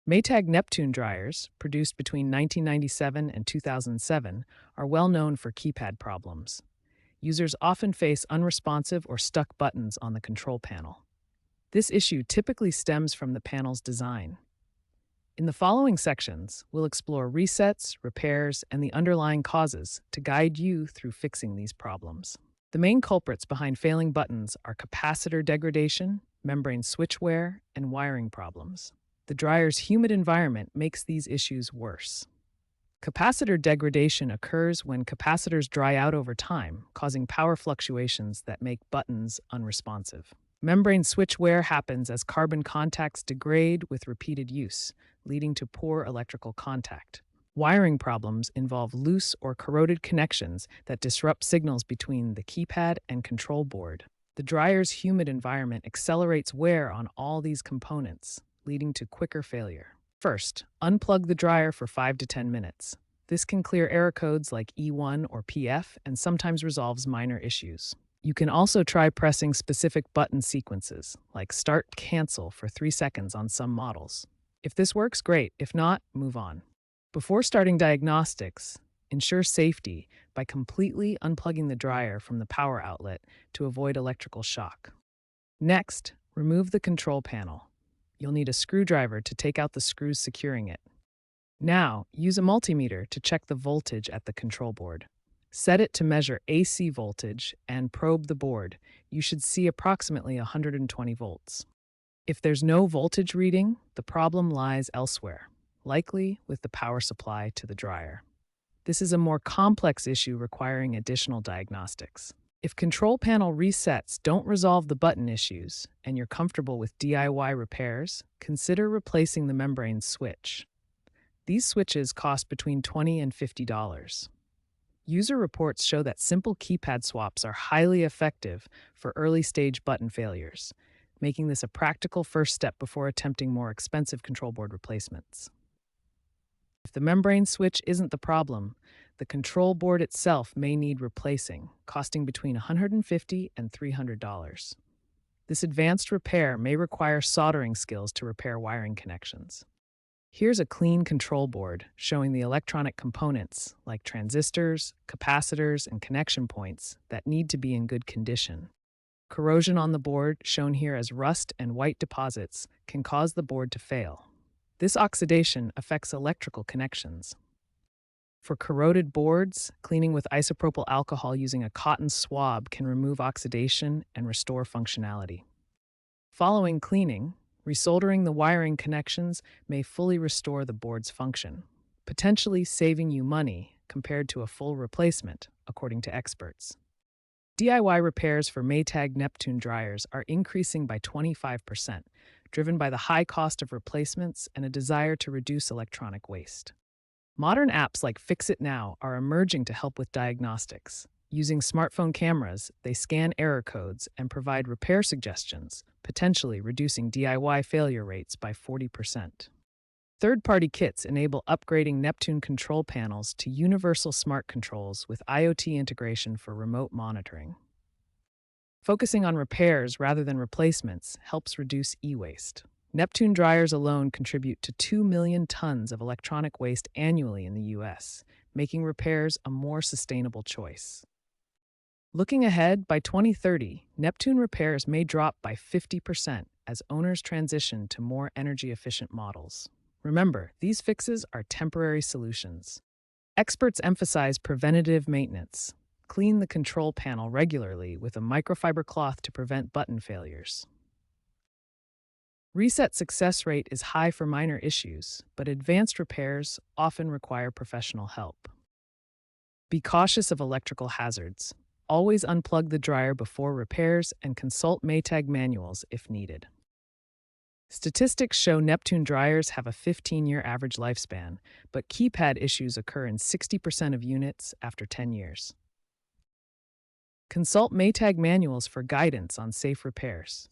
Maytag Neptune dryers, produced between 1997 and 2007, are well known for keypad problems. Users often face unresponsive or stuck buttons on the control panel. This issue typically stems from the panel's design. In the following sections, we'll explore resets, repairs, and the underlying causes to guide you through fixing these problems. The main culprits behind failing buttons are capacitor degradation, membrane switch wear, and wiring problems. The dryer's humid environment makes these issues worse. Capacitor degradation occurs when capacitors dry out over time, causing power fluctuations that make buttons unresponsive. Membrane switch wear happens as carbon contacts degrade with repeated use, leading to poor electrical contact. Wiring problems involve loose or corroded connections that disrupt signals between the keypad and control board. The dryer's humid environment accelerates wear on all these components, leading to quicker failure. First, unplug the dryer for 5 to 10 minutes. This can clear error codes like E1 or PF and sometimes resolves minor issues. You can also try pressing specific button sequences, like Start Cancel for 3 seconds on some models. If this works, great. If not, move on. Before starting diagnostics, ensure safety by completely unplugging the dryer from the power outlet to avoid electrical shock. Next, remove the control panel. You'll need a screwdriver to take out the screws securing it. Now, use a multimeter to check the voltage at the control board. Set it to measure AC voltage and probe the board. You should see approximately 120 volts. If there's no voltage reading, the problem lies elsewhere, likely with the power supply to the dryer. This is a more complex issue requiring additional diagnostics. If control panel resets don't resolve the button issues and you're comfortable with DIY repairs, consider replacing the membrane switch. These switches cost between $20 and $50. User reports show that simple keypad swaps are highly effective for early-stage button failures, making this a practical first step before attempting more expensive control board replacements. If the membrane switch isn't the problem, the control board itself may need replacing, costing between $150 and $300. This advanced repair may require soldering skills to repair wiring connections. Here's a clean control board showing the electronic components like transistors, capacitors, and connection points that need to be in good condition. Corrosion on the board, shown here as rust and white deposits, can cause the board to fail. This oxidation affects electrical connections. For corroded boards, cleaning with isopropyl alcohol using a cotton swab can remove oxidation and restore functionality. Following cleaning, resoldering the wiring connections may fully restore the board's function, potentially saving you money compared to a full replacement, according to experts. DIY repairs for Maytag Neptune dryers are increasing by 25%, driven by the high cost of replacements and a desire to reduce electronic waste. Modern apps like Fix It Now are emerging to help with diagnostics. Using smartphone cameras, they scan error codes and provide repair suggestions, potentially reducing DIY failure rates by 40%. Third-party kits enable upgrading Neptune control panels to universal smart controls with IoT integration for remote monitoring. Focusing on repairs rather than replacements helps reduce e-waste. Neptune dryers alone contribute to 2 million tons of electronic waste annually in the U.S., making repairs a more sustainable choice. Looking ahead, by 2030, Neptune repairs may drop by 50% as owners transition to more energy-efficient models. Remember, these fixes are temporary solutions. Experts emphasize preventative maintenance. Clean the control panel regularly with a microfiber cloth to prevent button failures. Reset success rate is high for minor issues, but advanced repairs often require professional help. Be cautious of electrical hazards. Always unplug the dryer before repairs and consult Maytag manuals if needed. Statistics show Neptune dryers have a 15-year average lifespan, but keypad issues occur in 60% of units after 10 years. Consult Maytag manuals for guidance on safe repairs.